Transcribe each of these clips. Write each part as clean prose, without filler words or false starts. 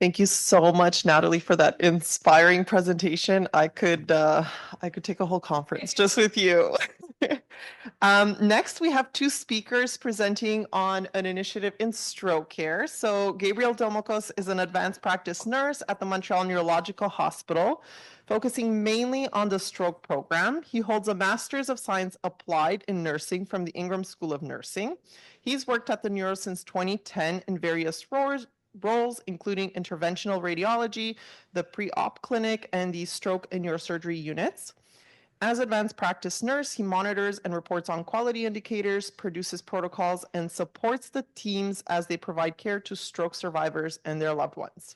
Thank you so much, Natalie, for that inspiring presentation. I could take a whole conference just with you. Next, we have two speakers presenting on an initiative in stroke care. So Gabriel Domocos is an advanced practice nurse at the Montreal Neurological Hospital, focusing mainly on the stroke program. He holds a Master's of Science Applied in Nursing from the Ingram School of Nursing. He's worked at the Neuro since 2010 in various roles, including interventional radiology, the pre-op clinic, and the stroke and neurosurgery units. As advanced practice nurse, he monitors and reports on quality indicators, produces protocols, and supports the teams as they provide care to stroke survivors and their loved ones.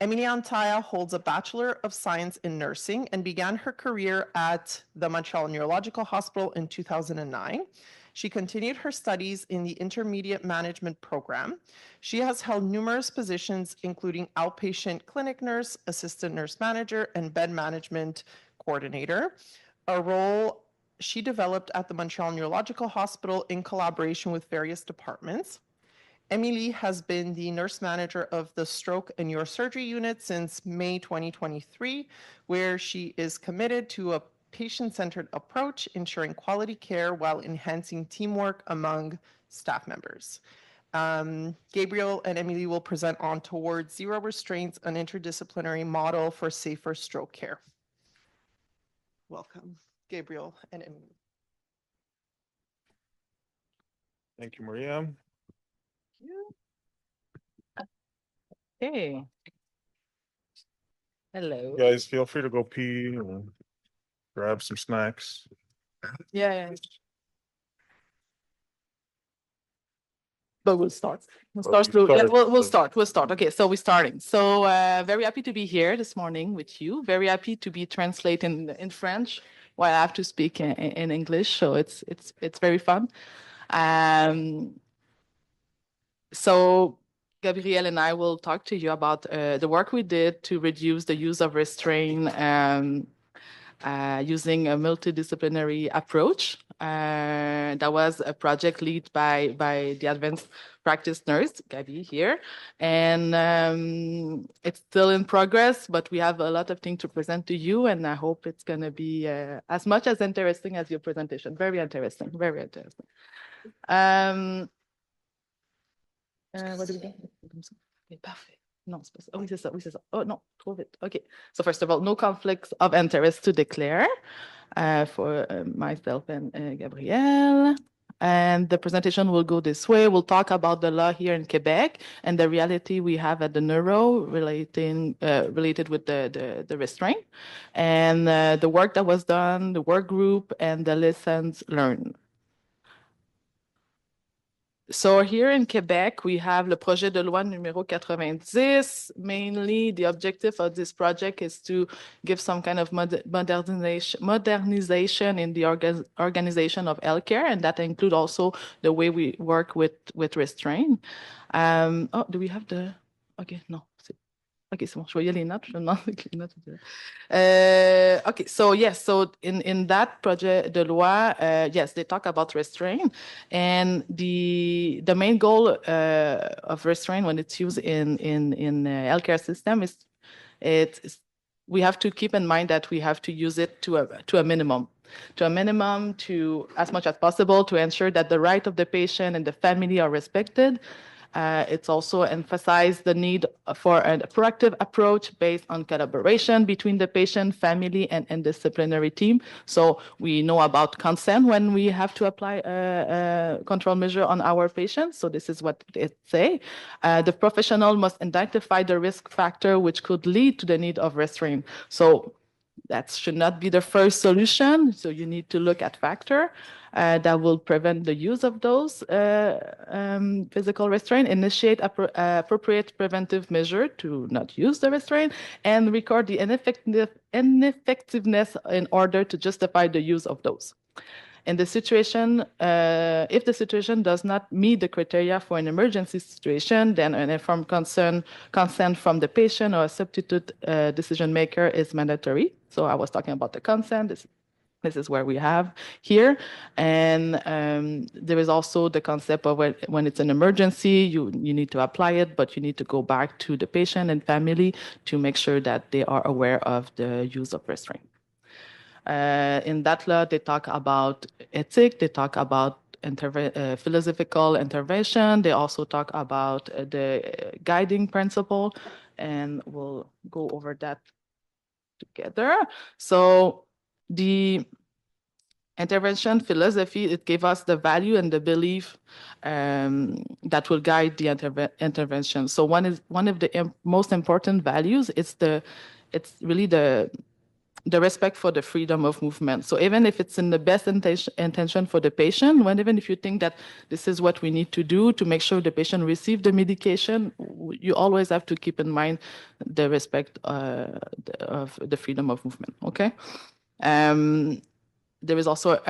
Emilie Antaya holds a Bachelor of Science in Nursing and began her career at the Montreal Neurological Hospital in 2009. She continued her studies in the Intermediate Management Program. She has held numerous positions, including outpatient clinic nurse, assistant nurse manager, and bed management coordinator, a role she developed at the Montreal Neurological Hospital in collaboration with various departments. Emilie has been the nurse manager of the Stroke and Neurosurgery unit since May 2023, where she is committed to a patient-centered approach, ensuring quality care while enhancing teamwork among staff members. Gabriel and Emilie will present on towards Zero Restraints, an interdisciplinary model for safer stroke care. Welcome, Gabriel and Emilie. Thank you, Maria. Hey. Hello. You guys feel free to go pee or grab some snacks. Yeah. But we'll start. We'll start. Okay, so we're starting. So very happy to be here this morning with you. Very happy to be translating in French while I have to speak in English. So it's very fun. So Gabriel and I will talk to you about the work we did to reduce the use of restraint using a multidisciplinary approach. That was a project led by the advanced practice nurse, Gabi, here. And it's still in progress, but we have a lot of things to present to you, and I hope it's going to be as much as interesting as your presentation. Very interesting, very interesting. What do we do? Okay, perfect. Non, c'est pas ça. Oui, c'est ça. Oui, c'est ça. Oh, non, trop vite. OK. So first of all, no conflicts of interest to declare for myself and Gabrielle. And the presentation will go this way. We'll talk about the law here in Quebec and the reality we have at the Neuro related with the restraint and the work that was done, the work group, and the lessons learned. So here in Quebec, we have le projet de loi numéro 90. Mainly, the objective of this project is to give some kind of modernization in the organization of healthcare, and that include also the way we work with restraint. Oh, do we have the... Okay, no. Okay, c'est bon, je voyais les notes, je me demande les notes. Okay, so yes, so in that projet de loi, yes, they talk about restraint, and the main goal of restraint when it's used in healthcare system is we have to keep in mind that we have to use it to a minimum. To as much as possible to ensure that the right of the patient and the family are respected. It's also emphasized the need for a proactive approach based on collaboration between the patient, family, and disciplinary team. So we know about consent when we have to apply a control measure on our patients. So this is what it say. The professional must identify the risk factor which could lead to the need of restraint. So that should not be the first solution. So you need to look at factor that will prevent the use of those physical restraint, initiate appropriate preventive measure to not use the restraint, and record the ineffectiveness in order to justify the use of those. In the situation, if the situation does not meet the criteria for an emergency situation, then an informed consent from the patient or a substitute decision maker is mandatory. So I was talking about the consent. This is where we have here. And there is also the concept of when it's an emergency, you need to apply it, but you need to go back to the patient and family to make sure that they are aware of the use of restraint. In that law, they talk about ethic, they talk about philosophical intervention, they also talk about the guiding principle, and we'll go over that together. So the intervention philosophy, it gave us the value and the belief that will guide the intervention. So one of the most important values is it's really the respect for the freedom of movement. So even if it's in the best intention for the patient, even if you think that this is what we need to do to make sure the patient receives the medication, you always have to keep in mind the respect of the freedom of movement, okay? There is also,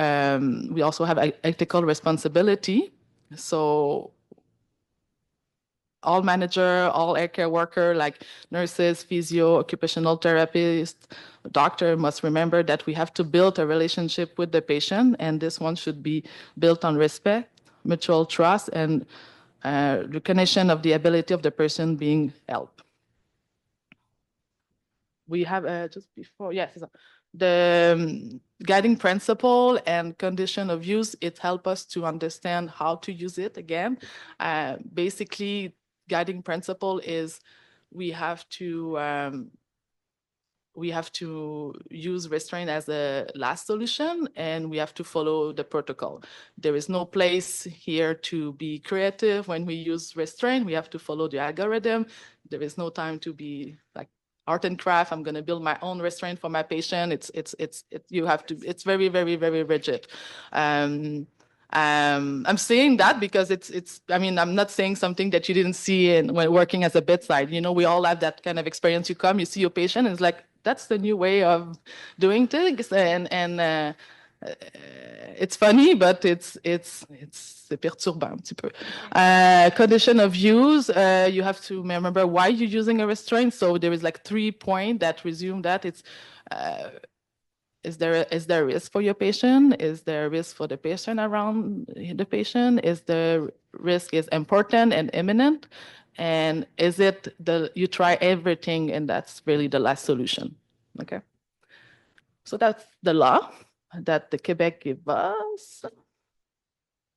we also have ethical responsibility. So all manager, all care worker, like nurses, physio, occupational therapists, doctor must remember that we have to build a relationship with the patient, and this one should be built on respect, mutual trust, and recognition of the ability of the person being helped. We have just before, yes, the guiding principle and condition of use. It helps us to understand how to use it again. Basically, guiding principle is we have to use restraint as a last solution, and we have to follow the protocol. There is no place here to be creative. When we use restraint, we have to follow the algorithm. There is no time to be like art and craft. I'm going to build my own restraint for my patient. It's very, very, very rigid. I'm saying that because I mean, I'm not saying something that you didn't see when working as a bedside. You know, we all have that kind of experience. You come, you see your patient, and it's like, that's the new way of doing things. And it's funny, but it's perturbant un petit peu. Condition of use, you have to remember why you're using a restraint. So there is like 3 points that resume that. It's is there a risk for your patient? Is there a risk for the patient around the patient? Is the risk is important and imminent? And is it you try everything and that's really the last solution? Okay. So that's the law that the Quebec gave us.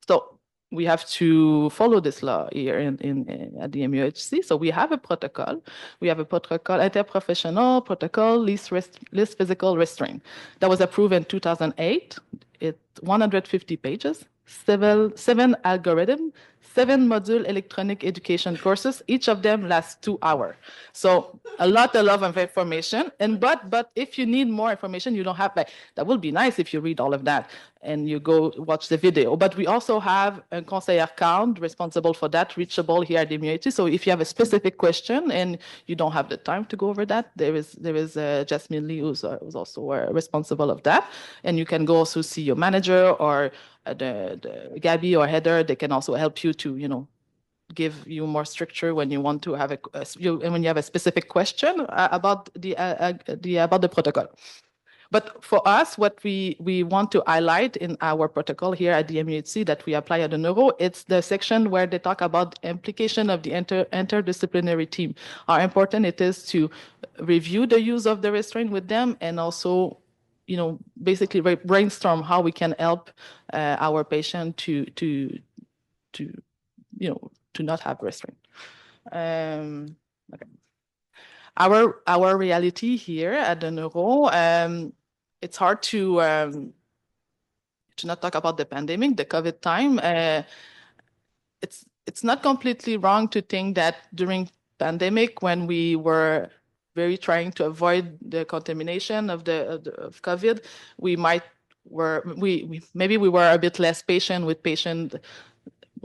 So we have to follow this law here at the MUHC. So we have a protocol. We have a protocol, interprofessional protocol, least physical restraint. That was approved in 2008. It's 150 pages, 7 algorithms, 7 module electronic education courses. Each of them lasts 2 hours. So a lot of information. And but if you need more information, you don't have that would be nice if you read all of that and you go watch the video. But we also have a conseiller count responsible for that, reachable here at the MUHC. So if you have a specific question and you don't have the time to go over that, there is Jasmine Lee who's also responsible of that. And you can go also see your manager or the Gabby or Heather. They can also help you to, give you more structure when you want to have when you have a specific question about the protocol. But for us, what we want to highlight in our protocol here at the MUHC that we apply at the Neuro, it's the section where they talk about implication of the interdisciplinary team. How important it is to review the use of the restraint with them and also, basically brainstorm how we can help our patient to not have restraint. Okay. Our reality here at the Neuro, it's hard to not talk about the pandemic, the COVID time. It's not completely wrong to think that during pandemic, when we were very trying to avoid the contamination of COVID, maybe we were a bit less patient with patient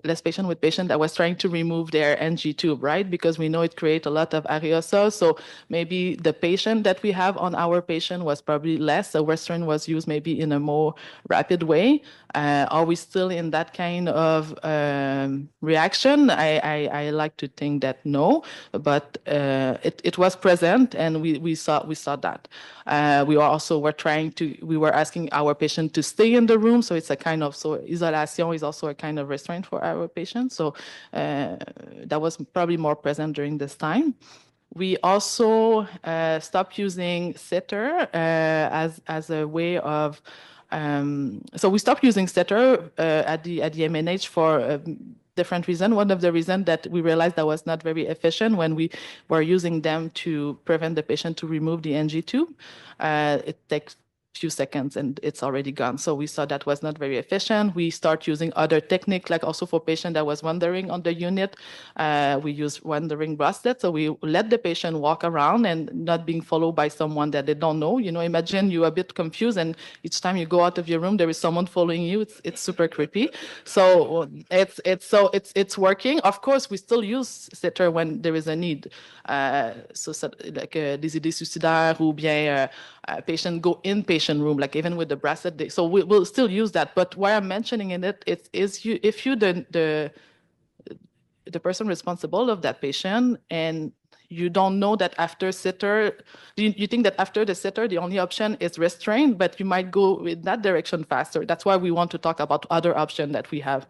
less patient with patient that was trying to remove their NG tube, right? Because we know it creates a lot of aerosols. So maybe the patient that we have on our patient was probably less. The restraint was used maybe in a more rapid way. Are we still in that kind of reaction? I like to think that no, but it was present, and we saw that. We were asking our patient to stay in the room, so it's a kind of isolation is also a kind of restraint for our patients. So that was probably more present during this time. We also stopped using sitter as a way of. So we stopped using sitter at the MNH for different reasons. One of the reasons that we realized that was not very efficient when we were using them to prevent the patient to remove the NG tube. It takes few seconds and it's already gone. So we saw that was not very efficient. We start using other technique, like also for patient that was wandering on the unit. We use wandering bracelet. So we let the patient walk around and not being followed by someone that they don't know. You know, imagine you're a bit confused and each time you go out of your room, there is someone following you. It's super creepy. So it's working. Of course, we still use sitter when there is a need. Like des idées suicidaires ou bien patient go inpatient room, like even with the bracelet. So we'll still use that. But why I'm mentioning it is if you the person responsible of that patient and you don't know that after sitter, you think that after the sitter, the only option is restraint, but you might go in that direction faster. That's why we want to talk about other options that we have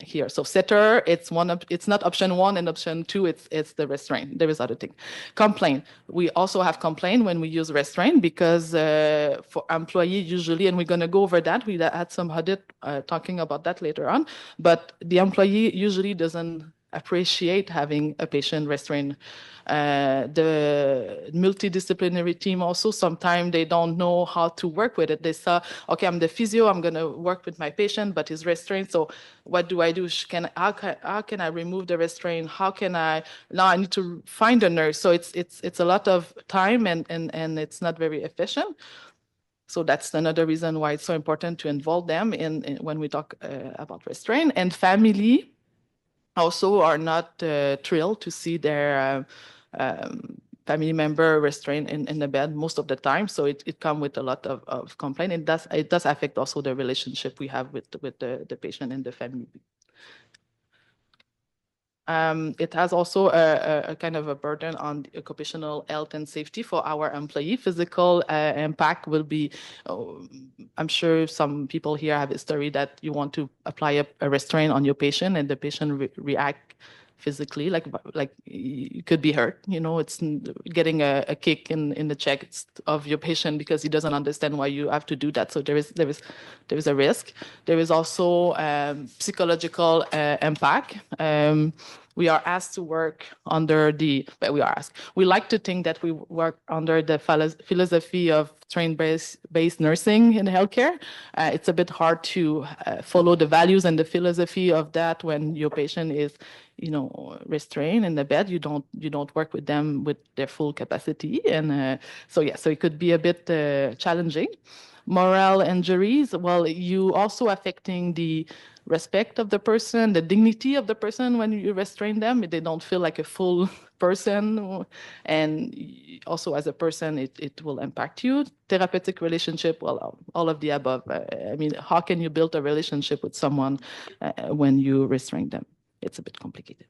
here. So sitter, it's not option 1 and option 2, it's the restraint. There is other thing. Complaint. We also have complaint when we use restraint because for employee usually, and we're going to go over that, we had some audit talking about that later on, but the employee usually doesn't appreciate having a patient restrained. The multidisciplinary team also, sometimes they don't know how to work with it. They say, okay, I'm the physio, I'm going to work with my patient, but he's restrained. So what do I do? How can I remove the restraint? Now I need to find a nurse. So it's a lot of time and it's not very efficient. So that's another reason why it's so important to involve them in when we talk about restraint. And family also are not thrilled to see their family member restrained in the bed most of the time. So it comes with a lot of complaint. It does affect also the relationship we have with the patient and the family. It has also a kind of a burden on the occupational health and safety for our employee. Physical impact will be, I'm sure some people here have a story that you want to apply a restraint on your patient and the patient react physically, like you could be hurt. You know, it's getting a kick in the chest of your patient because he doesn't understand why you have to do that. So there is a risk. There is also psychological impact. We are asked to work under we like to think that we work under the philosophy of train-based nursing in healthcare. It's a bit hard to follow the values and the philosophy of that when your patient is, restrained in the bed. You don't work with them with their full capacity. And so it could be a bit challenging. Moral injuries, well, you also affecting the respect of the person, the dignity of the person when you restrain them. They don't feel like a full person. And also as a person, it will impact you. Therapeutic relationship, well, all of the above. How can you build a relationship with someone when you restrain them? It's a bit complicated.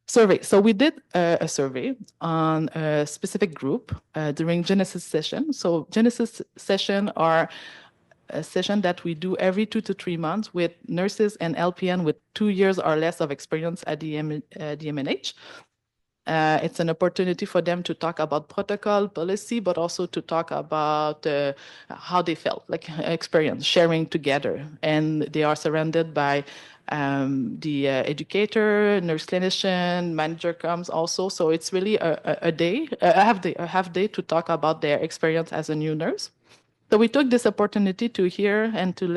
Survey. So we did a survey on a specific group during Genesis session. So Genesis session are a session that we do every 2 to 3 months with nurses and LPN with 2 years or less of experience at the MNH. It's an opportunity for them to talk about protocol, policy, but also to talk about how they felt, like experience, sharing together. And they are surrounded by the educator, nurse clinician, manager comes also. So it's really a half day to talk about their experience as a new nurse. So we took this opportunity to hear and to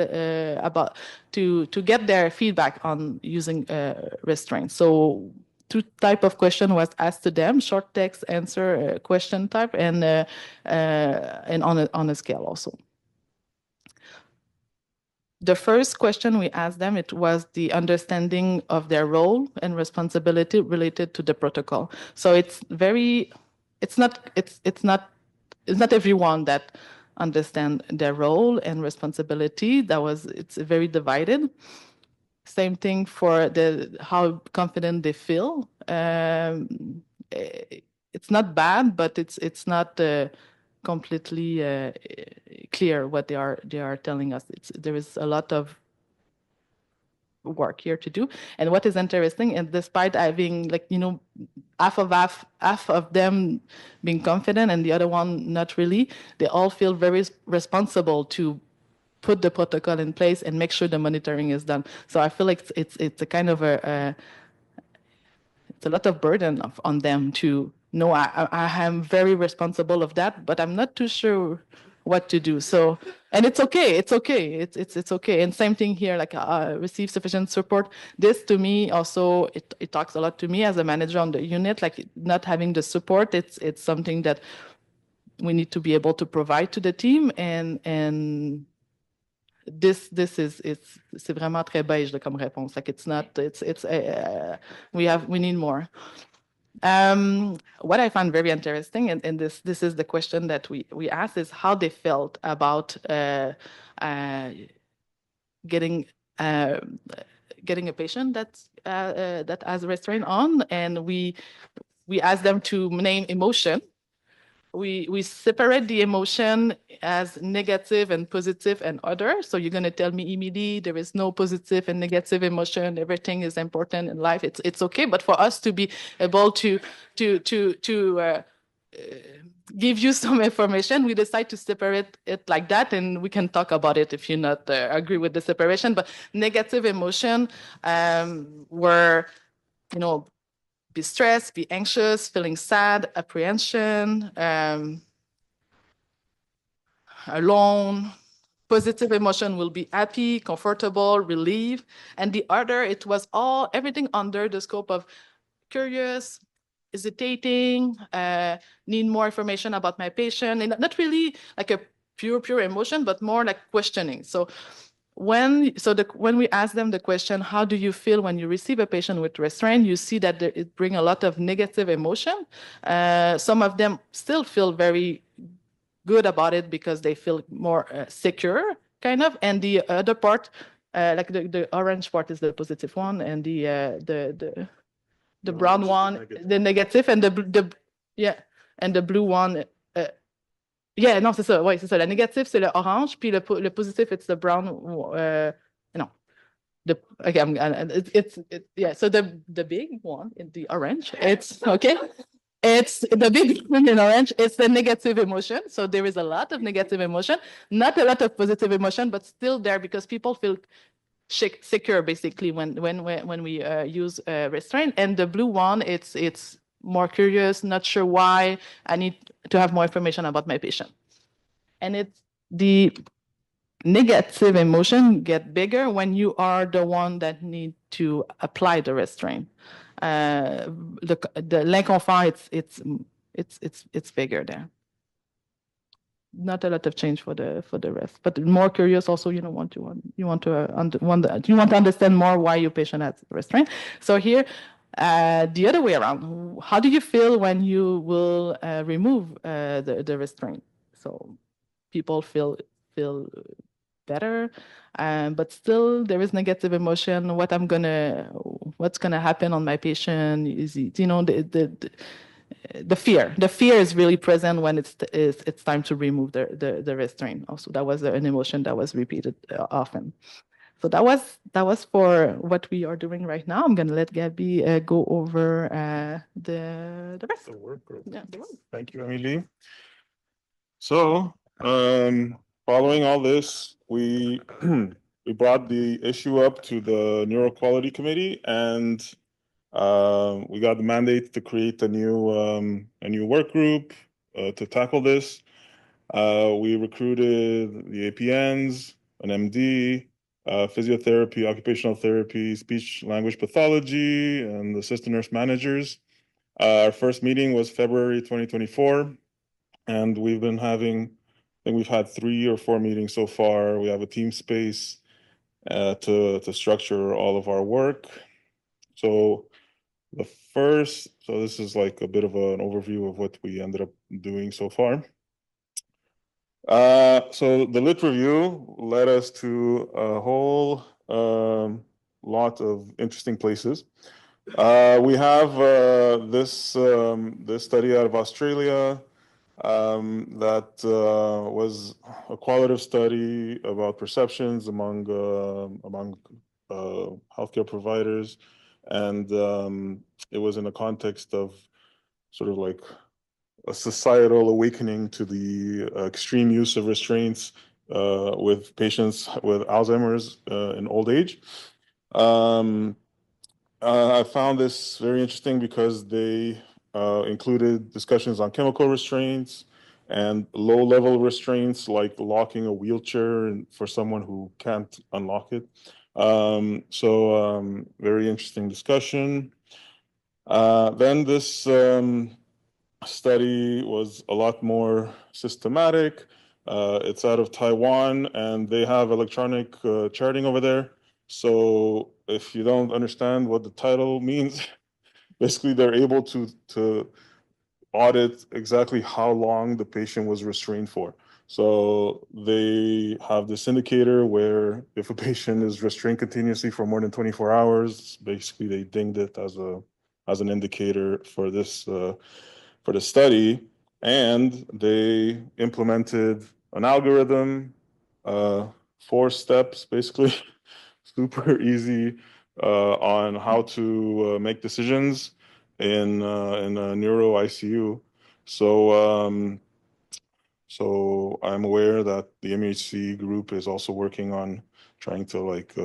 get their feedback on using restraints. So 2 type of question was asked to them: short text answer question type, and on a scale also. the first question we asked them, it was the understanding of their role and responsibility related to the protocol. So it's not everyone that understand their role and responsibility. It's very divided. Same thing for how confident they feel. It's not bad, but it's not completely clear what they are telling us. There is a lot of work here to do. And what is interesting, and despite having half of them being confident and the other one not really, they all feel very responsible to put the protocol in place and make sure the monitoring is done. So I feel like it's a kind of it's a lot of burden on them to know I am very responsible of that, but I'm not too sure what to do. So, and it's okay. It's okay. And same thing here, like receive sufficient support. This to me also, it talks a lot to me as a manager on the unit, like not having the support. It's something that we need to be able to provide to the team, and this is c'est vraiment très beige comme réponse. Like it's not, we need more. What I found very interesting, and this is the question that we asked, is how they felt about getting a patient that has restraint on, and we asked them to name emotion. We separate the emotion as negative and positive and other. So you're going to tell me, Emilie, there is no positive and negative emotion. Everything is important in life. It's okay. But for us to be able to give you some information, we decide to separate it like that, and we can talk about it if you not agree with the separation. But negative emotion were, be stressed, be anxious, feeling sad, apprehension, alone. Positive emotion will be happy, comfortable, relief. And the other, it was everything under the scope of curious, hesitating, need more information about my patient, and not really like a pure emotion, but more like questioning. So when we ask them the question, how do you feel when you receive a patient with restraint, you see that it brings a lot of negative emotion. Some of them still feel very good about it because they feel more secure, kind of. And the other part, like the orange part is the positive one, and the brown one, the negative, and and the blue one. Non, c'est ça, oui, c'est ça. La négative, c'est le orange, puis le positif, it's the brown. No. So the big one in the orange, it's okay. It's the big one in orange. It's the negative emotion. So there is a lot of negative emotion, not a lot of positive emotion, but still there because people feel secure basically when we use restraint. And the blue one, it's more curious, not sure why. I need to have more information about my patient. And it's the negative emotion get bigger when you are the one that need to apply the restraint. The l'inconfort, it's bigger there. Not a lot of change for the rest, but more curious also. You want to understand more why your patient has restraint. So here, the other way around. How do you feel when you will remove the restraint? So people feel better, but still there is negative emotion. What's gonna happen on my patient? Is the fear. The fear is really present when it's time to remove the restraint. Also, that was an emotion that was repeated often. So that was for what we are doing right now. I'm gonna let Gabby go over the rest. The work group. Yeah, the work. Thank you, Emilie. So, following all this, we we brought the issue up to the Neuro Quality Committee, and we got the mandate to create a new work group to tackle this. We recruited the APNs, an MD, physiotherapy, occupational therapy, speech language pathology, and the assistant nurse managers. Our first meeting was February 2024, and we've been having, I think we've had 3 or 4 meetings so far. We have a team space to structure all of our work. So this is like a bit of an overview of what we ended up doing so far. So the lit review led us to a whole lot of interesting places. We have this study out of Australia that was a qualitative study about perceptions among healthcare providers, and it was in the context of sort of like a societal awakening to the extreme use of restraints with patients with Alzheimer's in old age. I found this very interesting because they included discussions on chemical restraints and low-level restraints like locking a wheelchair for someone who can't unlock it. Very interesting discussion. Then this study was a lot more systematic. It's out of Taiwan, and they have electronic charting over there. So if you don't understand what the title means, basically they're able to audit exactly how long the patient was restrained for. So they have this indicator where if a patient is restrained continuously for more than 24 hours, basically they dinged it as an indicator for this for the study, and they implemented an algorithm, 4 steps basically, super easy on how to make decisions in a neuro ICU. So I'm aware that the MHC group is also working on trying to like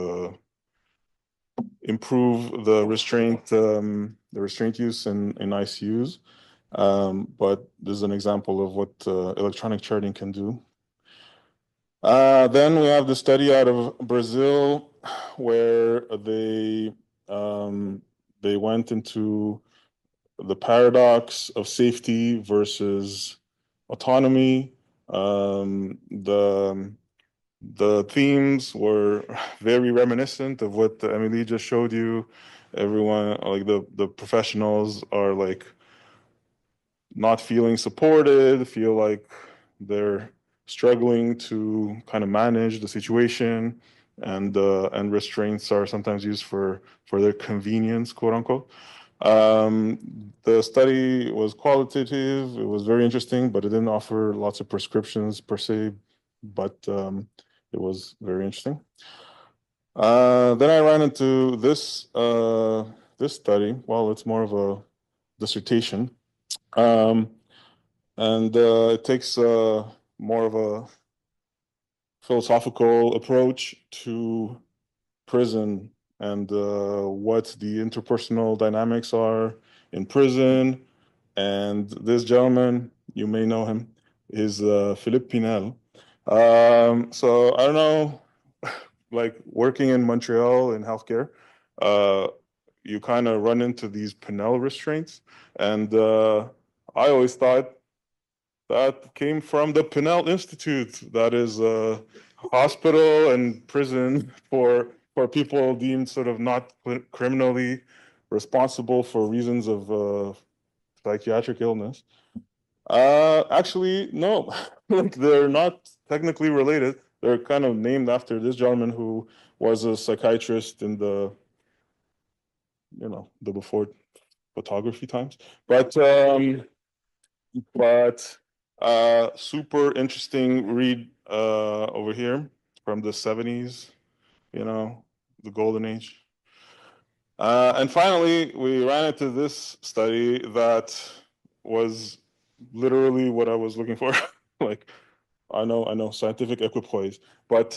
improve the restraint use in ICUs. But this is an example of what electronic charting can do. Then we have the study out of Brazil where they went into the paradox of safety versus autonomy. The themes were very reminiscent of what Emilie just showed you. Everyone, like the professionals are like not feeling supported, feel like they're struggling to kind of manage the situation, and restraints are sometimes used for their convenience, quote unquote. The study was qualitative. It was very interesting, but it didn't offer lots of prescriptions per se, but it was very interesting. Then I ran into this study. Well, it's more of a dissertation. And it takes more of a philosophical approach to prison and what the interpersonal dynamics are in prison. And this gentleman, you may know him, is Philippe Pinel. So I don't know, like working in Montreal in healthcare, you kind of run into these Pinel restraints. And I always thought that came from the Pinel Institute, that is a hospital and prison for people deemed sort of not criminally responsible for reasons of psychiatric illness. Actually, no, like they're not technically related. They're kind of named after this gentleman who was a psychiatrist in the before photography times. But super interesting read over here from the 70s, the golden age. And finally, we ran into this study that was literally what I was looking for. Like, I know, scientific equipoise, but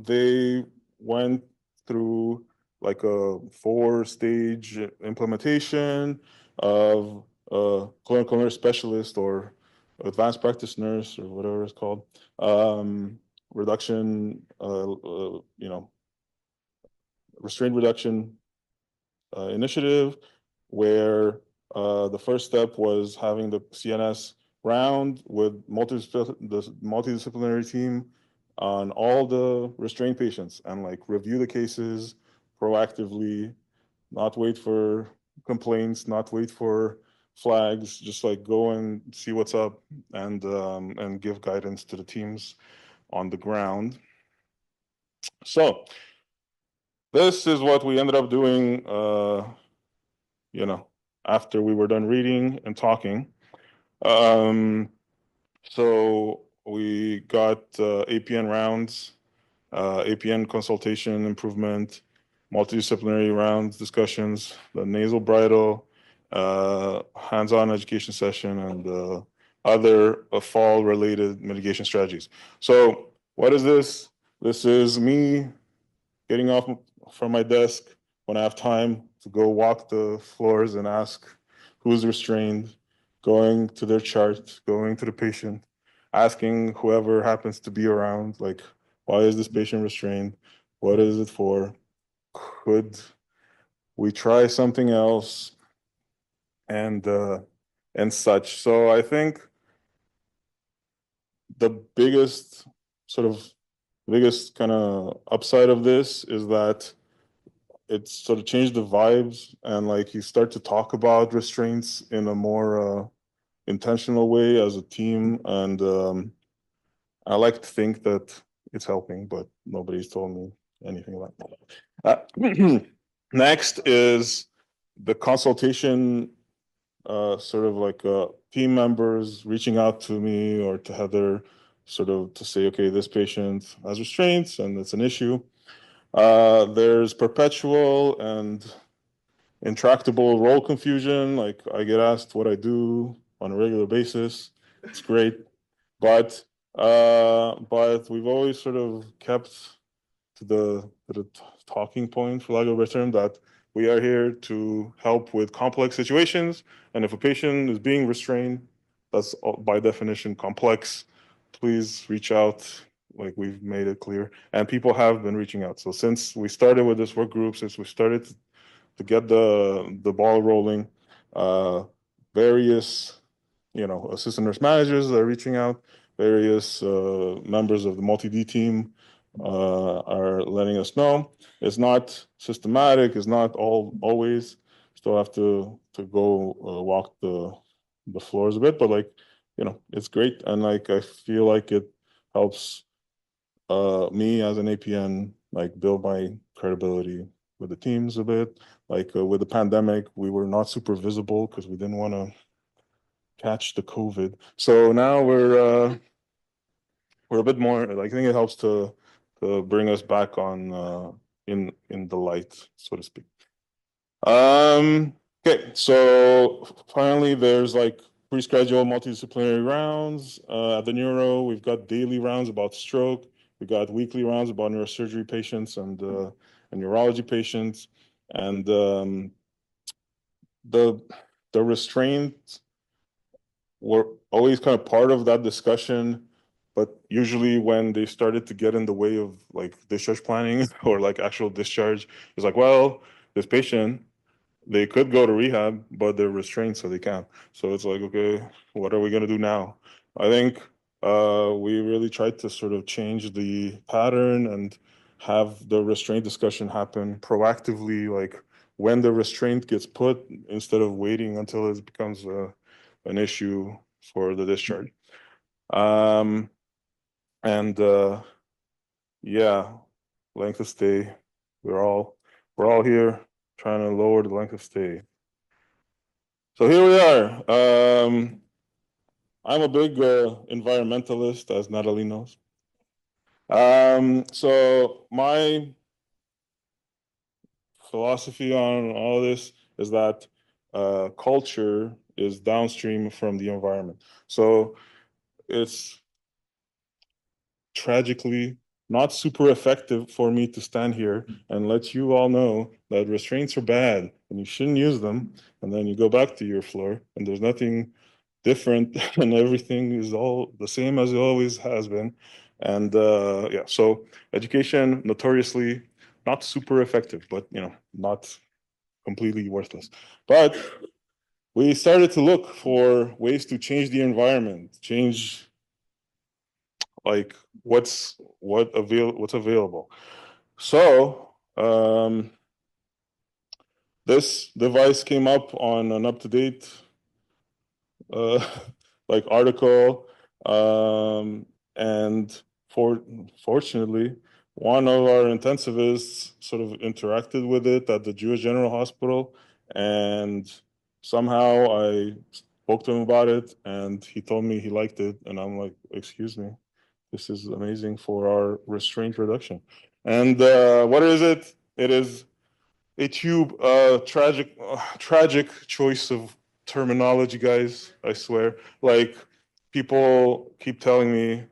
they went through like a 4-stage implementation of a clinical nurse specialist or advanced practice nurse or whatever it's called, reduction, restraint reduction initiative, where the first step was having the CNS round with the multidisciplinary team on all the restrained patients and like review the cases proactively, not wait for complaints, not wait for flags, just like go and see what's up and give guidance to the teams on the ground. So this is what we ended up doing, you know, after we were done reading and talking. So we got APN rounds, APN consultation improvement, multidisciplinary rounds, discussions, the nasal bridle, hands-on education session, and other fall-related mitigation strategies. So what is this? This is me getting off from my desk when I have time to go walk the floors and ask who's restrained, going to their chart, going to the patient, asking whoever happens to be around, like, why is this patient restrained? What is it for? Could we try something else? And such. So I think the biggest kind of upside of this is that it's sort of changed the vibes, and like you start to talk about restraints in a more intentional way as a team. And I like to think that it's helping, but nobody's told me anything like that. Next is the consultation, sort of like team members reaching out to me or to Heather, sort of to say, okay, this patient has restraints and it's an issue. There's perpetual and intractable role confusion. Like I get asked what I do on a regular basis. It's great, but we've always sort of kept to the talking point, for lack of a better term, that we are here to help with complex situations. And if a patient is being restrained, that's by definition complex. Please reach out. Like we've made it clear, and people have been reaching out. So since we started with this work group, since we started to get the ball rolling, various assistant nurse managers are reaching out. Various members of the multi-D team are letting us know. It's not systematic. It's not always. Still have to go walk the floors a bit, but like it's great, and like I feel like it helps me as an APN like build my credibility with the teams a bit. Like with the pandemic, we were not super visible because we didn't want to catch the COVID. So now we're a bit more. Like, I think it helps to bring us back on in the light, so to speak. Okay, so finally, there's like pre-scheduled multidisciplinary rounds at the Neuro. We've got daily rounds about stroke. We got weekly rounds about neurosurgery patients and neurology patients, and the restraints were always kind of part of that discussion, but usually when they started to get in the way of like discharge planning or like actual discharge, it's like, well, this patient, they could go to rehab, but they're restrained, so they can't. So it's like, okay, what are we gonna do now? I think we really tried to sort of change the pattern and have the restraint discussion happen proactively, like when the restraint gets put, instead of waiting until it becomes an issue for the discharge. And yeah, length of stay. We're all here trying to lower the length of stay. So here we are. I'm a big environmentalist, as Natalie knows. So my philosophy on all this is that culture is downstream from the environment. So it's tragically not super effective for me to stand here and let you all know that restraints are bad and you shouldn't use them, and then you go back to your floor and there's nothing different and everything is all the same as it always has been. And yeah, so education notoriously not super effective, but not completely worthless. But we started to look for ways to change the environment, change like what's available. So this device came up on an up-to-date uh, like article, and fortunately, one of our intensivists sort of interacted with it at the Jewish General Hospital, and somehow I spoke to him about it, and he told me he liked it, and I'm like, excuse me, this is amazing for our restraint reduction. And what is it? It is a tube. Tragic choice of terminology, guys. I swear. Like people keep telling me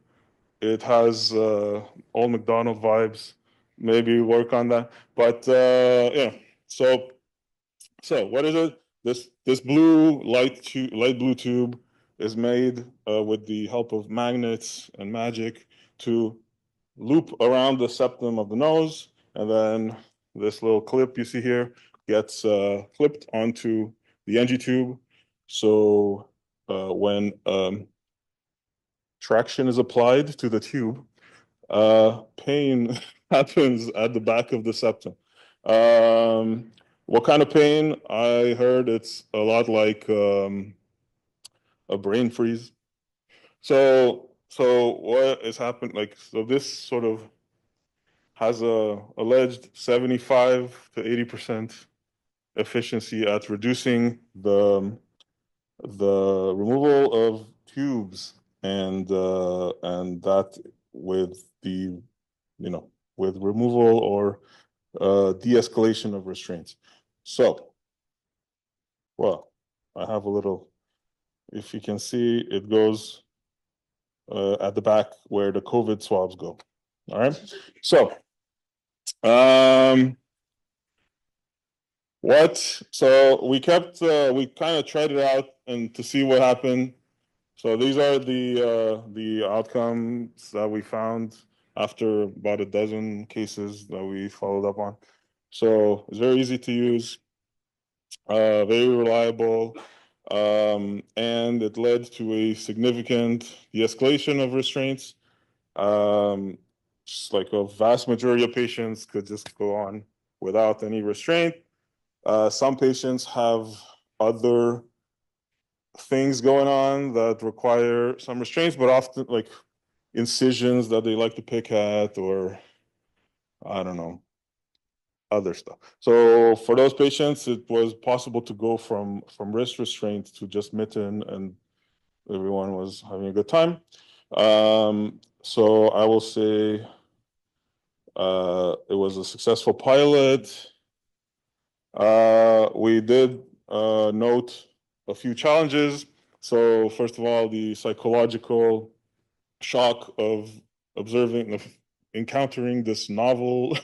it has old McDonald vibes. Maybe work on that. But yeah. So what is it? This blue light blue tube is made with the help of magnets and magic to loop around the septum of the nose, and then this little clip you see here gets clipped onto the NG tube. So when traction is applied to the tube, pain happens at the back of the septum. What kind of pain? I heard it's a lot like a brain freeze. So what has happened? Like, so this sort of has a alleged 75 to 80% efficiency at reducing the removal of tubes, and that with the with removal or de-escalation of restraints. So, well, I have a little. If you can see, it goes at the back where the COVID swabs go. All right. So, so we kind of tried it out and to see what happened. So these are the outcomes that we found after about a dozen cases that we followed up on. So it's very easy to use, very reliable, and it led to a significant de-escalation of restraints. Just like a vast majority of patients could just go on without any restraint. Some patients have other things going on that require some restraints, but often like incisions that they like to pick at, or I don't know, other stuff. So for those patients, it was possible to go from wrist restraint to just mitten, and everyone was having a good time. So I will say it was a successful pilot. We did note a few challenges. So first of all, the psychological shock of encountering this novel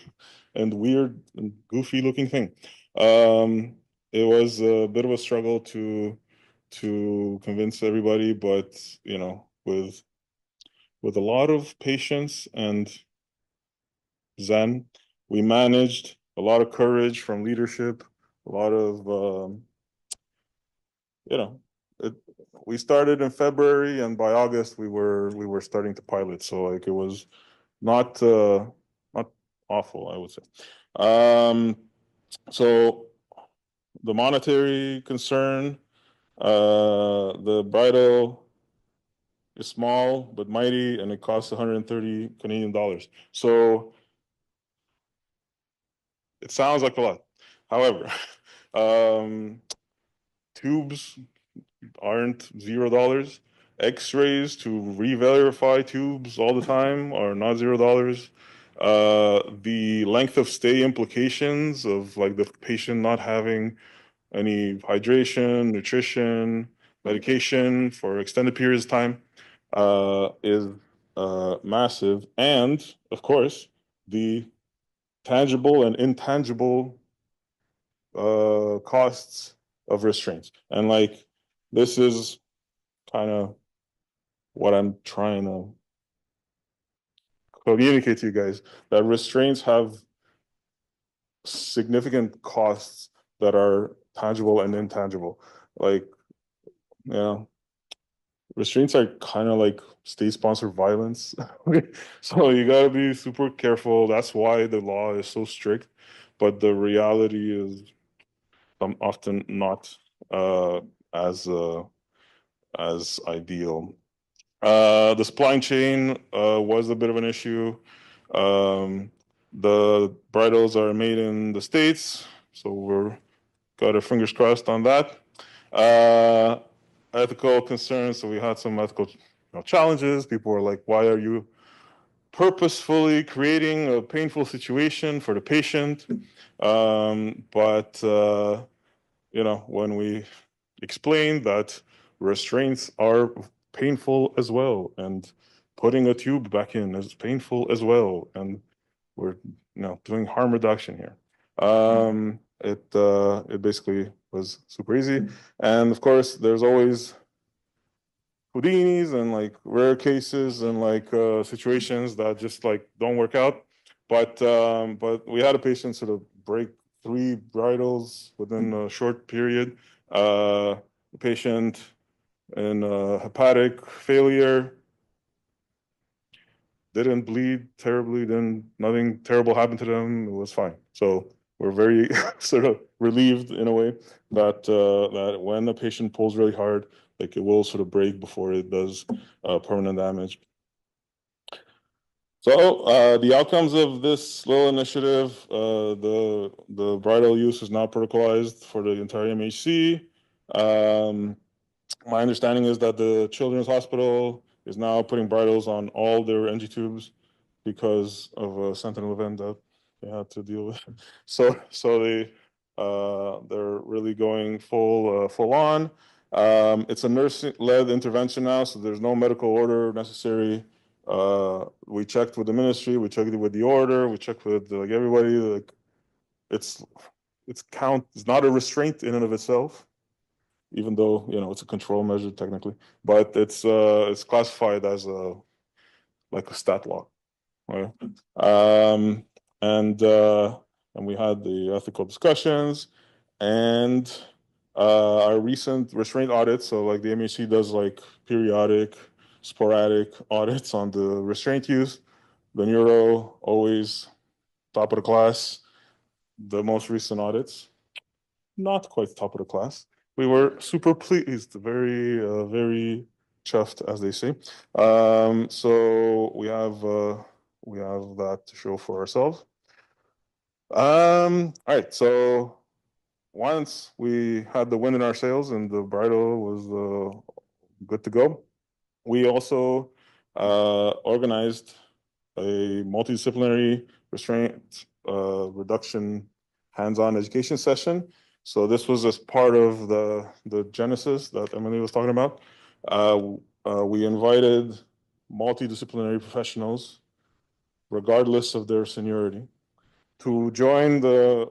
and weird and goofy looking thing. It was a bit of a struggle to convince everybody, but with a lot of patience and zen, we managed. A lot of courage from leadership, a lot of it, we started in February, and by August we were starting to pilot. So like it was not awful, I would say. So the monetary concern, the bridle is small but mighty, and it costs 130 Canadian dollars. So it sounds like a lot. However, tubes aren't $0. X-rays to re-verify tubes all the time are not $0. The length of stay implications of like the patient not having any hydration, nutrition, medication for extended periods of time is massive. And of course, the tangible and intangible costs of restraints. And like this is kind of what I'm trying to communicate to you guys, that restraints have significant costs that are tangible and intangible. Like, restraints are kind of like state-sponsored violence. So you gotta be super careful. That's why the law is so strict. But the reality is often not as ideal. The supply chain was a bit of an issue. The bridles are made in the States, so we're got our fingers crossed on that. Ethical concerns, so we had some ethical challenges. People were like, why are you purposefully creating a painful situation for the patient? But when we explained that restraints are painful as well, and putting a tube back in is painful as well, and we're doing harm reduction here. It basically was super easy, and of course, there's always Houdinis and like rare cases and like situations that just like don't work out. But we had a patient sort of break 3 bridles within a short period. The patient in hepatic failure didn't bleed terribly, nothing terrible happened to them. It was fine. So we're very sort of relieved in a way that that when the patient pulls really hard, like it will sort of break before it does permanent damage. So the outcomes of this little initiative, the bridle use is now protocolized for the entire MHC. My understanding is that the Children's Hospital is now putting bridles on all their NG tubes because of a sentinel event that they had to deal with. So they're really going full on. It's a nurse-led intervention now, so there's no medical order necessary. We checked with the ministry, we checked with the order, we checked with like everybody. Like it's not a restraint in and of itself, even though it's a control measure technically, but it's classified as like a stat law, right? And we had the ethical discussions, and our recent restraint audits. So like the MHC does like periodic, sporadic audits on the restraint use. The Neuro always top of the class. The most recent audits, not quite top of the class. We were super pleased, very chuffed, as they say. So we have that to show for ourselves. All right, so once we had the wind in our sails and the bridle was good to go, we also organized a multidisciplinary restraint reduction hands-on education session. So this was as part of the genesis that Emilie was talking about. We invited multidisciplinary professionals, regardless of their seniority, to join the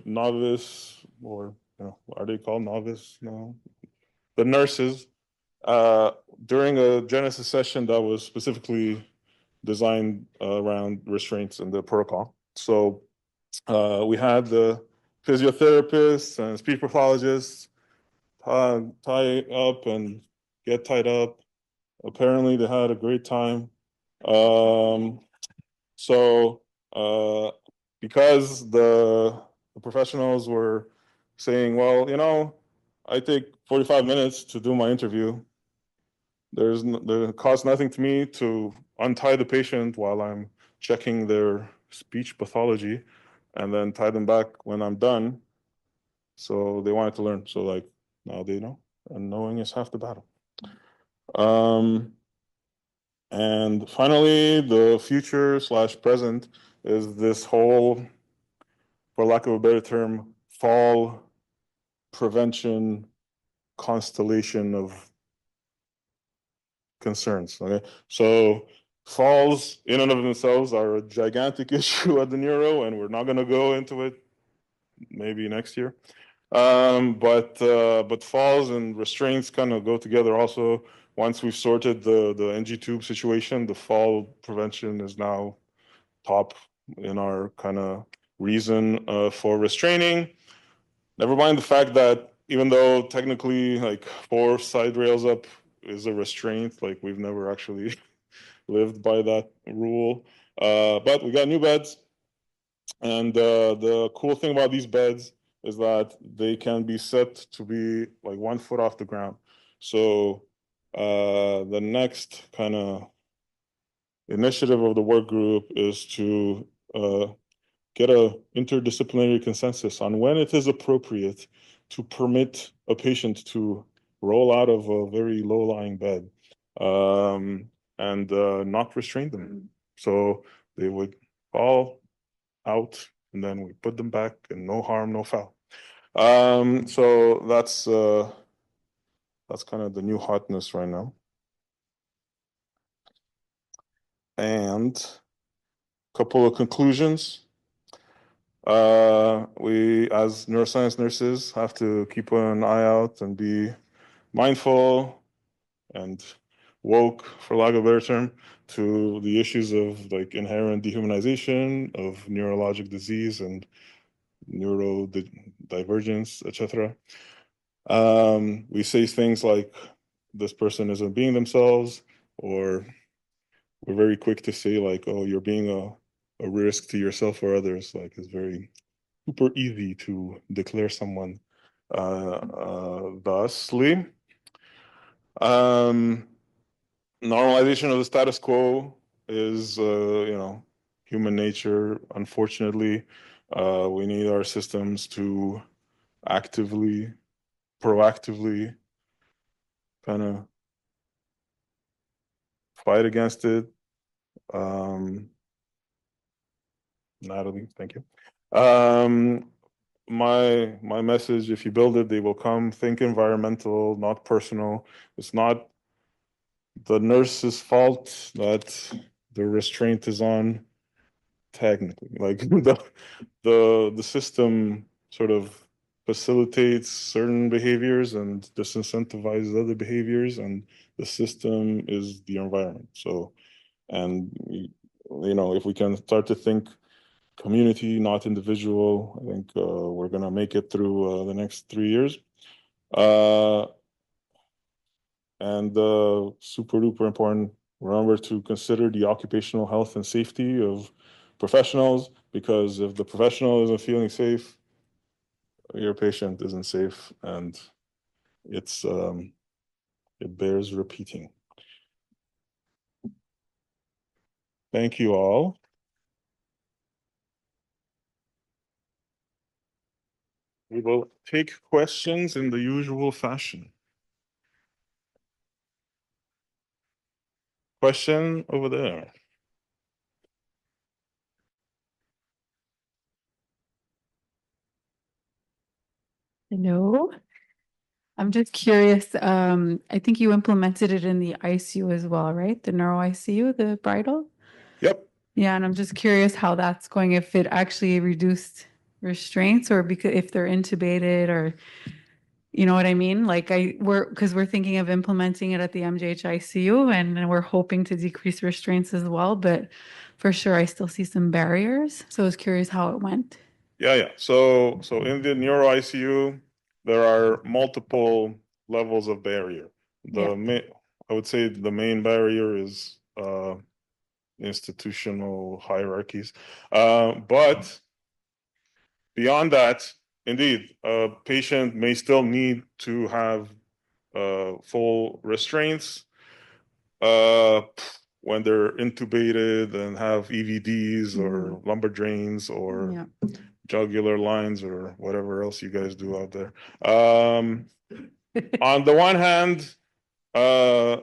novice, or are they called novice now? The nurses during a genesis session that was specifically designed around restraints and the protocol. So we had the physiotherapists and speech pathologists tie up and get tied up. Apparently, they had a great time. So because the professionals were saying, well, I take 45 minutes to do my interview. There costs nothing to me to untie the patient while I'm checking their speech pathology and then tie them back when I'm done. So they wanted to learn. So like now they know, and knowing is half the battle. And finally, the future/present is this whole, for lack of a better term, fall prevention constellation of concerns. Okay, so falls in and of themselves are a gigantic issue at the Neuro, and we're not going to go into it maybe next year. But falls and restraints kind of go together also. Once we've sorted the NG tube situation, the fall prevention is now top in our kind of reason for restraining. Never mind the fact that even though technically like 4 side rails up is a restraint. Like we've never actually lived by that rule. But we got new beds. And the cool thing about these beds is that they can be set to be like 1 foot off the ground. So the next kind of initiative of the work group is to get a interdisciplinary consensus on when it is appropriate to permit a patient to roll out of a very low-lying bed and not restrain them. So they would fall out and then we put them back and no harm, no foul. So that's kind of the new hotness right now. And a couple of conclusions. We, as neuroscience nurses, have to keep an eye out and be mindful and woke, for lack of a better term, to the issues of like inherent dehumanization of neurologic disease and neurodivergence, etc. We say things like this person isn't being themselves, or we're very quick to say like, oh, you're being a risk to yourself or others. Like it's very super easy to declare someone thusly. Normalization of the status quo is, human nature. Unfortunately, we need our systems to actively, proactively kind of fight against it. Natalie, thank you. My message, if you build it, they will come. Think environmental, not personal. It's not the nurse's fault that the restraint is on, technically. Like the system sort of facilitates certain behaviors and disincentivizes other behaviors, and the system is the environment. So, and if we can start to think community, not individual, I think we're gonna make it through the next 3 years. And super duper important, remember to consider the occupational health and safety of professionals, because if the professional isn't feeling safe, your patient isn't safe, and it bears repeating. Thank you all. We will take questions in the usual fashion. Question over there. Hello. I'm just curious. I think you implemented it in the ICU as well, right? The neuro ICU, the bridle. Yep. Yeah, and I'm just curious how that's going, if it actually reduced restraints or because if they're intubated or, you know what I mean? Like because we're thinking of implementing it at the MGH ICU and we're hoping to decrease restraints as well, but for sure I still see some barriers. So I was curious how it went. Yeah. So in the neuro ICU, there are multiple levels of barrier. I would say the main barrier is institutional hierarchies. But beyond that, indeed, a patient may still need to have full restraints when they're intubated and have EVDs or lumbar drains or jugular lines or whatever else you guys do out there. On the one hand,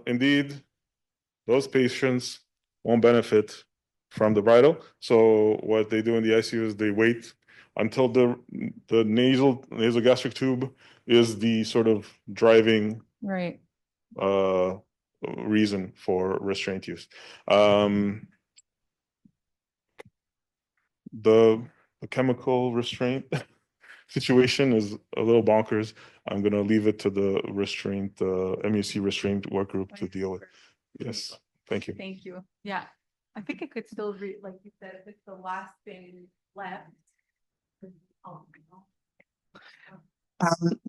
indeed, those patients won't benefit from the bridle. So what they do in the ICU is they wait until the nasogastric tube is the sort of driving Right. reason for restraint use. The chemical restraint situation is a little bonkers. I'm going to leave it to the restraint, MUC restraint work group to deal with. Yes, thank you. Thank you. Yeah, I think it could still read, like you said, if it's the last thing left.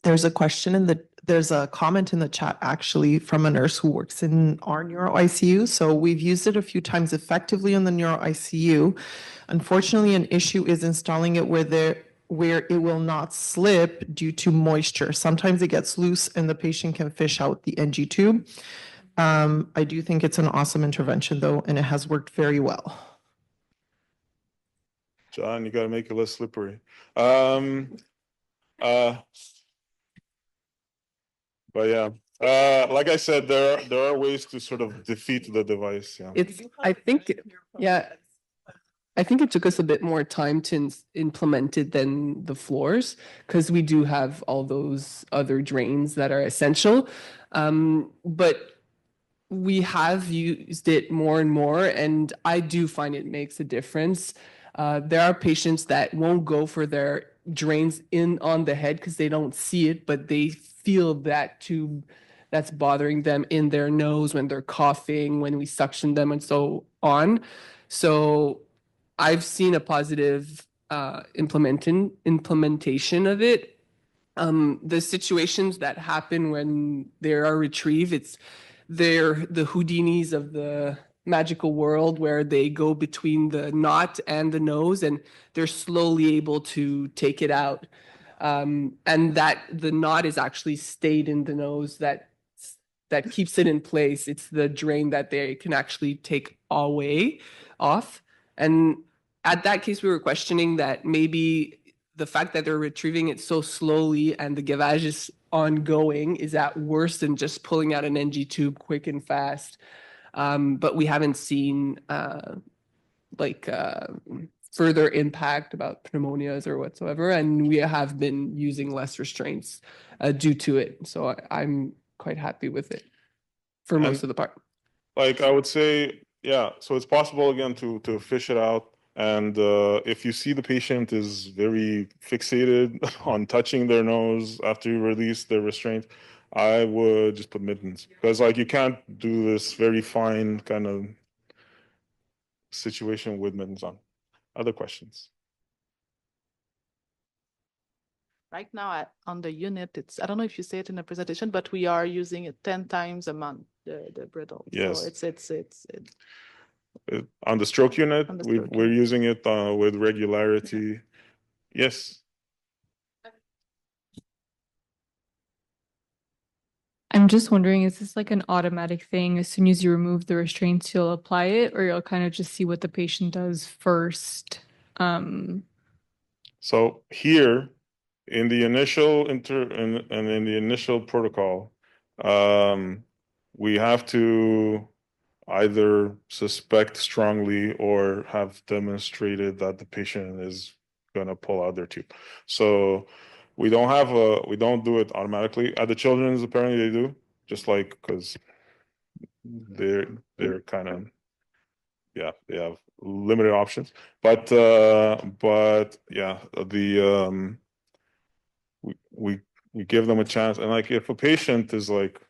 There's a question in there's a comment in the chat actually from a nurse who works in our neuro ICU. So we've used it a few times effectively in the neuro ICU. Unfortunately, an issue is installing it where it will not slip due to moisture. Sometimes it gets loose and the patient can fish out the NG tube. I do think it's an awesome intervention though, and it has worked very well. John, you got to make it less slippery. But yeah, like I said, there are ways to sort of defeat the device. Yeah. I think it took us a bit more time to implement it than the floors, because we do have all those other drains that are essential. But we have used it more and more, and I do find it makes a difference. There are patients that won't go for their drains in on the head because they don't see it, but they feel that tube that's bothering them in their nose when they're coughing, when we suction them, and so on. So I've seen a positive implementation of it. The situations that happen when they are retrieved, they're the Houdinis of the magical world, where they go between the knot and the nose and they're slowly able to take it out. And that the knot is actually stayed in the nose that keeps it in place. It's the drain that they can actually take off. And at that case, we were questioning that maybe the fact that they're retrieving it so slowly and the gavage is ongoing, is that worse than just pulling out an NG tube quick and fast? But we haven't seen further impact about pneumonias or whatsoever, and we have been using less restraints due to it. So I'm quite happy with it for most of the part. Like I would say, yeah, so it's possible again to fish it out. And if you see the patient is very fixated on touching their nose after you release the restraint, I would just put mittens, because like you can't do this very fine kind of situation with mittens on. Other questions? Right now on the unit, I don't know if you say it in the presentation, but we are using it 10 times a month, the brittle. Yes. So it's on the stroke unit, On the stroke we're using it with regularity. Yes. I'm just wondering, is this like an automatic thing? As soon as you remove the restraints, you'll apply it, or you'll kind of just see what the patient does first? So here, in the initial in the initial protocol, we have to either suspect strongly or have demonstrated that the patient is going to pull out their tube. So we don't do it automatically. At the children's, apparently they do, just like, because they're kind of, yeah, they have limited options. But yeah, we give them a chance. And like if a patient is like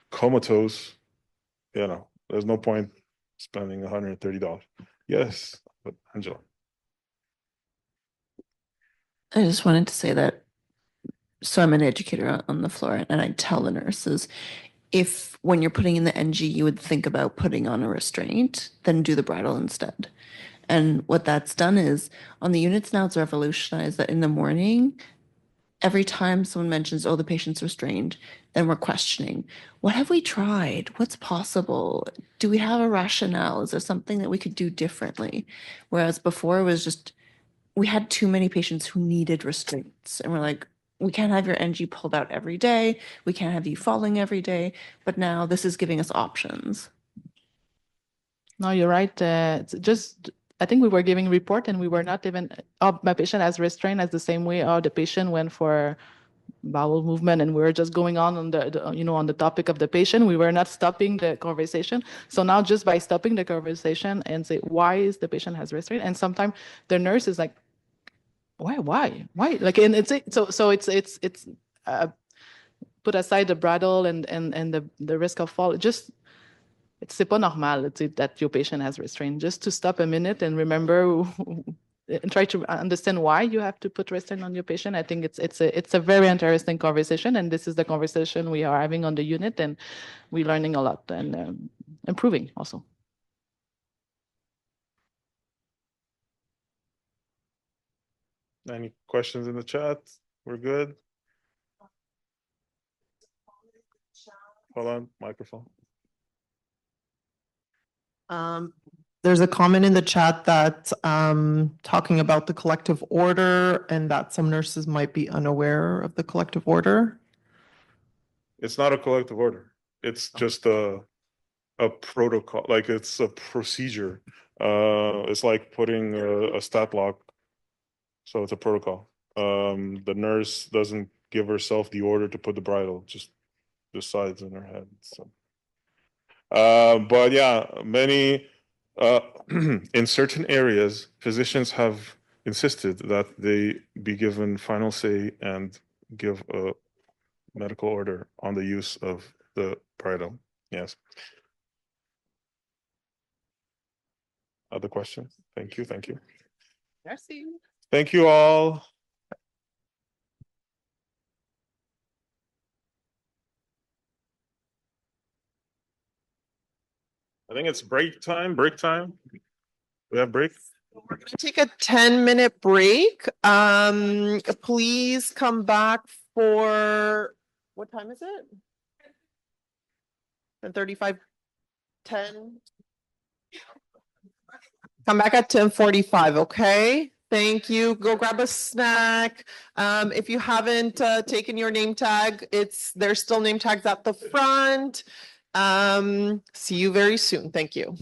comatose, you know, there's no point spending $130. Yes, but Angela. I just wanted to say that, so I'm an educator on the floor, and I tell the nurses, if when you're putting in the NG, you would think about putting on a restraint, then do the bridle instead. And what that's done is, on the units now, it's revolutionized that in the morning, every time someone mentions, oh, the patient's restrained, then we're questioning, what have we tried? What's possible? Do we have a rationale? Is there something that we could do differently? Whereas before it was just, we had too many patients who needed restraints. And we're like, we can't have your NG pulled out every day. We can't have you falling every day. But now this is giving us options. No, you're right. It's just, I think we were giving report and we were not even, oh, my patient has restraint as the same way, oh, the patient went for bowel movement, and we were just going on on the topic of the patient. We were not stopping the conversation. So now just by stopping the conversation and say, why is the patient has restraint? And sometimes the nurse is like, why? Like, and it's put aside the bridle and the risk of fall. Just, c'est pas normal that your patient has restraint. Just to stop a minute and remember and try to understand why you have to put restraint on your patient. I think it's a very interesting conversation, and this is the conversation we are having on the unit, and we're learning a lot and improving also. Any questions in the chat? We're good. Hold on, microphone. There's a comment in the chat that talking about the collective order and that some nurses might be unaware of the collective order. It's not a collective order. It's just a protocol, like it's a procedure. It's like putting a stat lock. So it's a protocol. The nurse doesn't give herself the order to put the bridle, just decides in her head. So, but yeah, many in certain areas, physicians have insisted that they be given final say and give a medical order on the use of the bridle. Yes. Other questions? Thank you. Thank you. Merci. Thank you all. I think it's break time. Break time. We have break. We're going to take a 10-minute break. Please come back for, what time is it? 10:35, 10. Come back at 10:45, okay? Thank you. Go grab a snack. If you haven't taken your name tag, there's still name tags at the front. See you very soon. Thank you.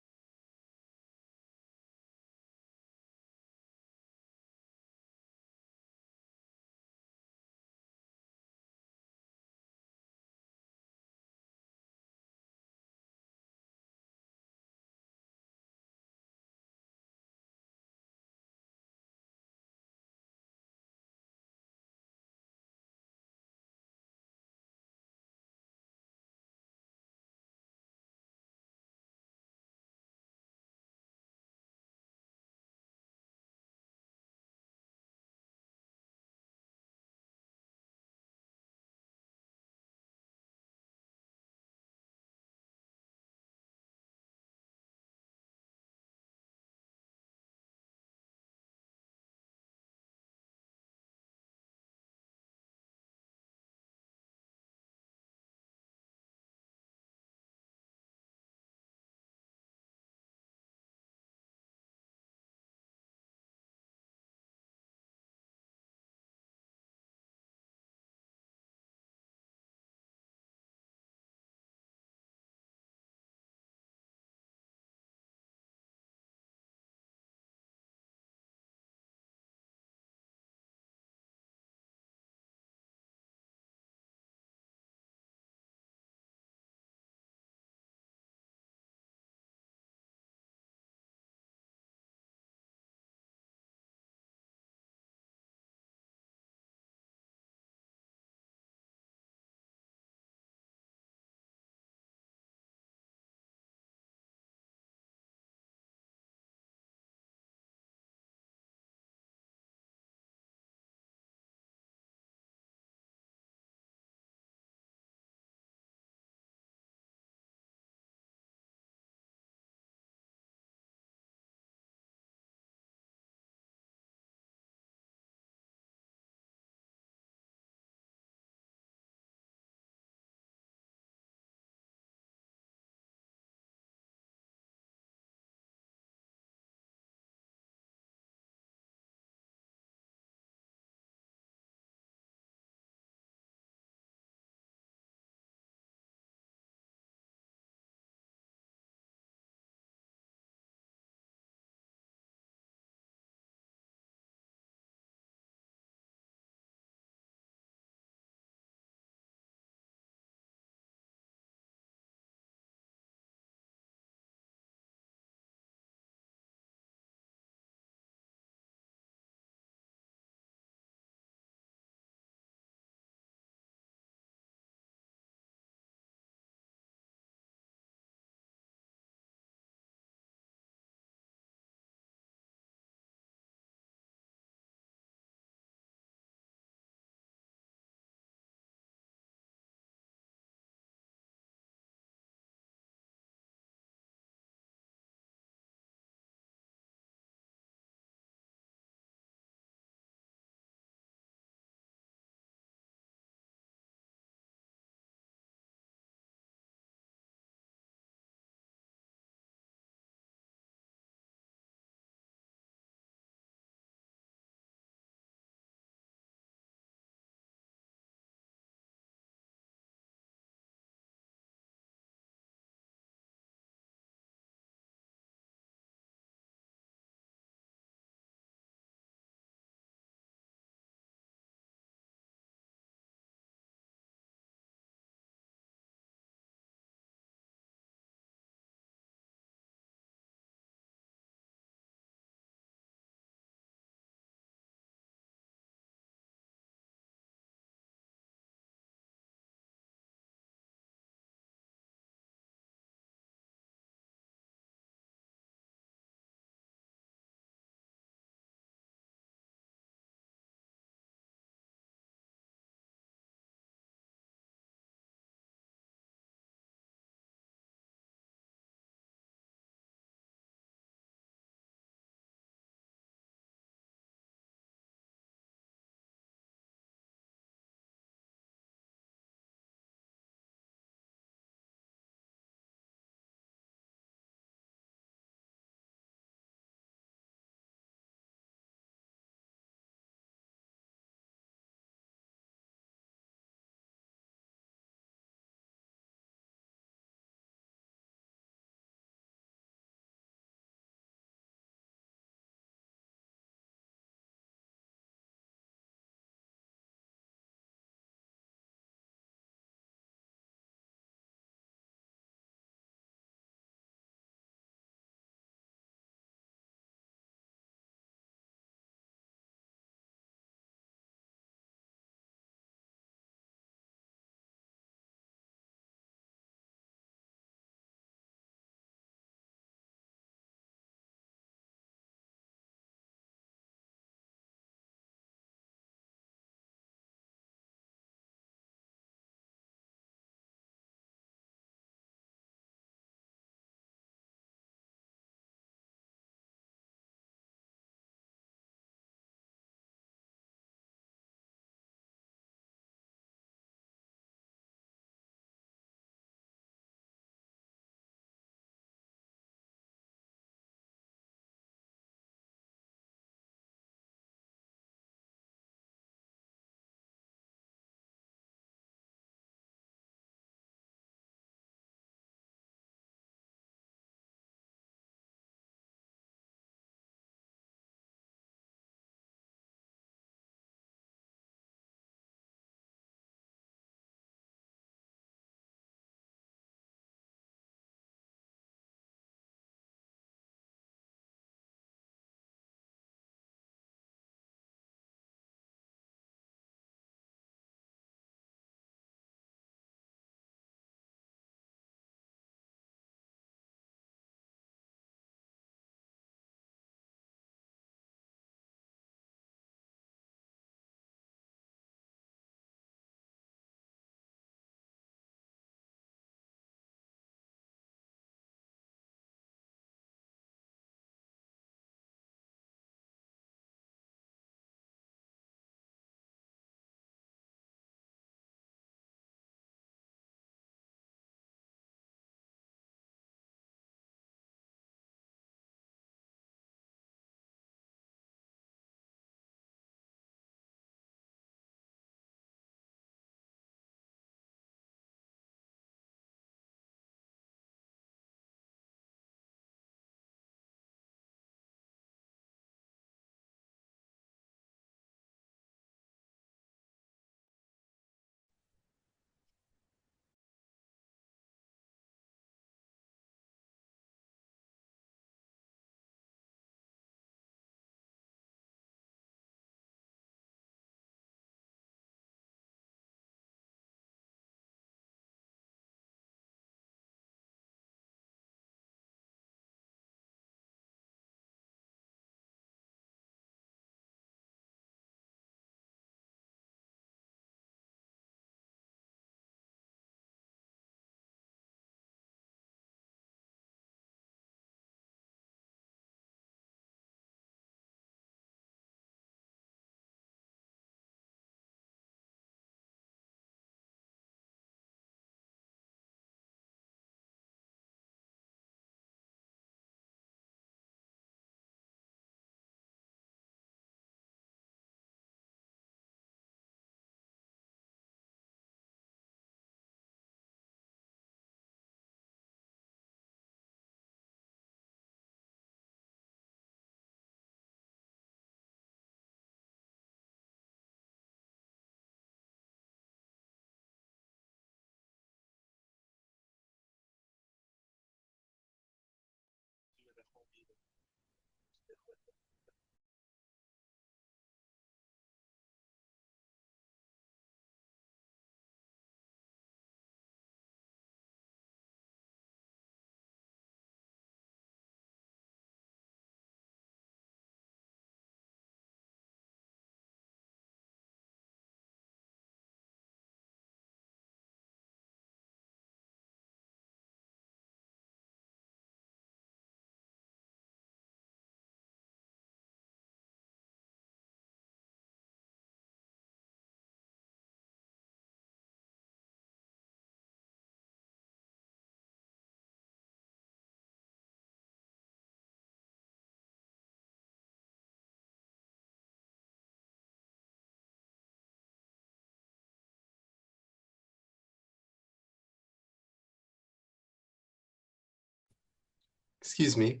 Excuse me.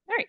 All right.